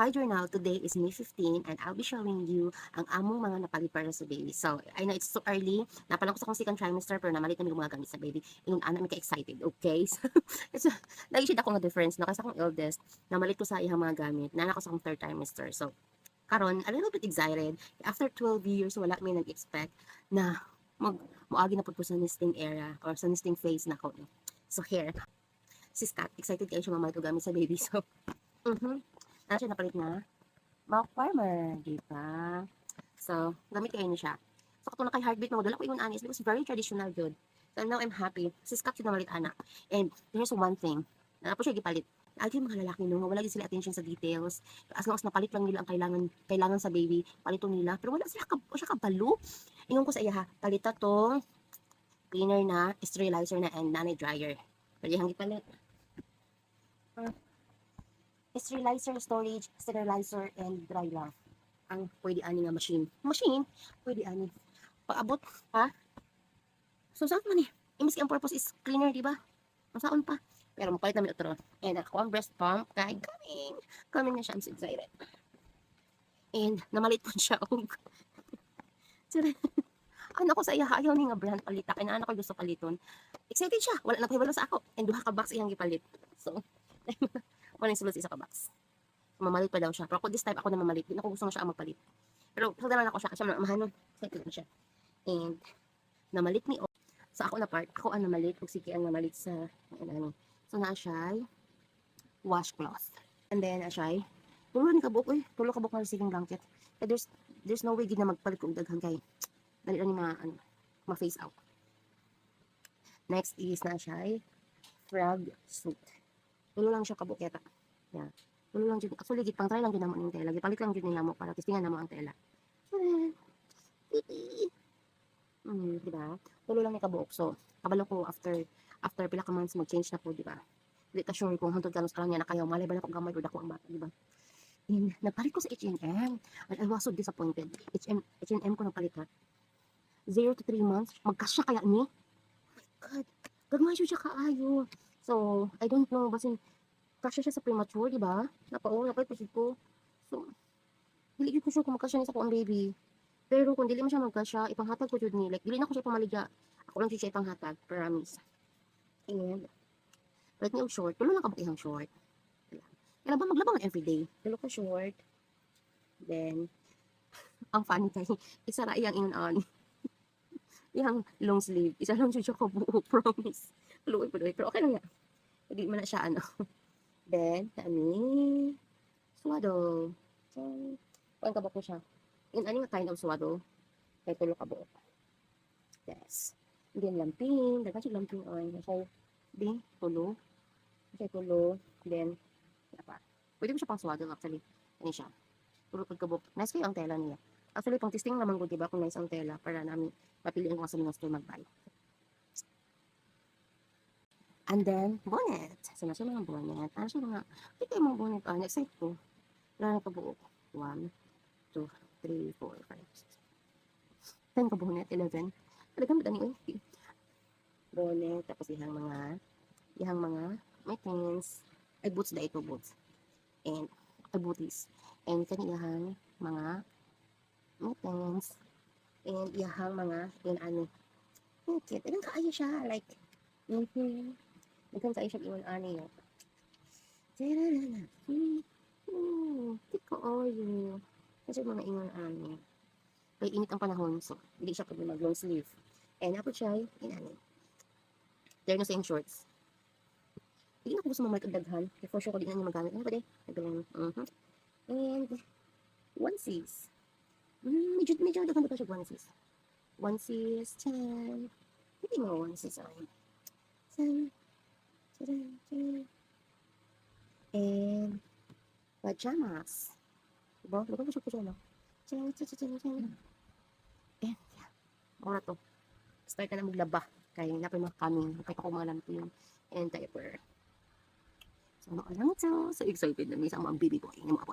Hi Journal, today is May 15 and I'll be showing you ang among mga napalit para sa baby. So, I know it's so early. Napalang ko sa akong second trimester pero namalit na mga gamit sa baby. Ingon ana mi ka-excited, okay? So, nag-isip ako nga difference no kasi akong eldest, namalit ko sa iyang mga gamit. Nana ko sa akong third trimester. So, karon a little bit excited. After 12 years, wala may nag-expect na muagi na pud ko sa nesting era or sa nesting phase na ko. So, here, si Scott, excited kayo siya mamalit og gamit sa baby. So, ano siya napalit na? Mouth Farmer, di ba? So, gamit kayo niya siya. So, kung nakay heartbeat mo, dala ko ingon anis because very traditional good. So, now I'm happy. Sis Kap, sinamalit anak. And there's one thing. Na po siya gipalit. Lagi yung mga lalaki no, wala din sila attention sa details. As long as napalit lang nila ang kailangan sa baby, paliton nila. Pero wala siya kabalo. Ingon ko sa iya ha, palita tong cleaner na, sterilizer na, and nanay dryer. Pwede hang gipalit. Sterilizer, storage, sterilizer, and dry lang ang pwede ani nga machine. Machine, pwede ani. Paabot, ha? So, saan man eh? Imbis ang purpose is cleaner, di ba? Masaon pa. Pero mapalit namin ito. And ako ang breast pump, kay coming. Coming na siya, I'm so excited. And namalit po siya og ano ko sa iya, ayaw ni nga brand palita. Kaya na ko gusto paliton. Excited siya. Wala na pahibalo sa ako. And duha ka box iyang gipalit. So, wala yung sulod sa isa ka box. Mamalit pa daw siya. Pero ako this time ako na mamalit. Hindi ako gusto na siya ang magpalit. Pero pagdaman ako siya kasi mahanon. Excited na siya. And namalit ni O. So ako na part, ako ang namalit. Kung sige ang namalit sa ano. So na siya washcloth. And then siya tulo ni kabuk eh. Tulo kabuk na receiving blanket. And there's no way gid na magpalit kung daghan kay. Dali lang ni ma-face out. Next is na siya frog suit. Tulo lang siya kabuk yata. Yeah. Tulo lang jud. Actually gid pang try lang jud namo ning tela. Gipalit lang jud nila mo para testingan namo ang tela. Diba? Tulo lang ni kabuok. So, kabalo ko after pila ka months mag-change na po, diba? Hindi ka sure kung hantod ka sa kanya na kayo, malay ba na kung gamay o dako ang bata, diba? And nagpalit ko sa H&M and I was so disappointed. H&M ko nagpalit ha. 0 to 3 months, magkasya kaya ni? God, gagmay siya kaayo. So, I don't know, basin, kasya siya sa premature, diba? Napalit pa siya ko. So, hindi ko sure kung magkasya niya sa ko ang baby. Pero kung dili mo siya magkasya, ipanghatag ko jud ni. Like, dili na ko siya pamaligya. Ako lang siya ipanghatag, promise. And, palit niya og short. Tulo lang kabuk ihang short. Kaya ba maglabang everyday. Tulo ko short. Then, ang funny kay, isa ra iyang ingon on. Iyang long sleeve. Isa lang siya ko buo, promise. Tuloy. Pero okay lang yan. Hindi man na siya ano. Then, kami, swado. So, kuan kabuk ko siya. In ano nga kind of swado. Kay tulo kabuk. Yes. Then lamping, dagan siya lamping on. So, di tulo. Siya tulo. Then, apa. Pwede mo siya pang swaddle actually. Ano siya. Tulo pagkabok. Nice kayo ang tela niya. Actually, pang testing naman ko, diba, kung nice ang tela para namin mapiliin ko sa mga store mag-buy. And then, bonnet. Sana siya mga bonnet. Ano siya mga, hindi kayo mga bonnet. Excited ko. Wala na kabuok. 1, 2, 3, 4, 5, 6, 10 ka bonnet. 11. Talagang madani eh. Bonnet. Tapos ihang mga mittens. Ay, boots da ito, boots. And, ay, booties. And, kaniyahang mga mittens. And, ihang mga, yun, ano. Cute. Ilang kaayo siya. Like, ilang kaayo siya, iwan, ano yun. Tararara. Tiko, oyo. Kasi mga ingon, ano. Kaya init ang panahon, so, hindi siya pwede mag-long sleeve. And, ako siya, yun, ano. There na siyang shorts. Hindi na ko gusto mamalik ang daghan. For sure ko di na niya magamit. Ano ba di? And, onesies. Medyo daghan ba ito siya onesies? Onesies, chan. Hindi mga onesies ay. Chan. And, pajamas. Diba? Diba ko siya pajama? Chan. And, yeah. Mura to. Start na maglaba. Kaya napay mga kaming. Kahit ako mga lamping. And diaper. So, ano lang ito? So excited na may isang mga baby boy. Yung mga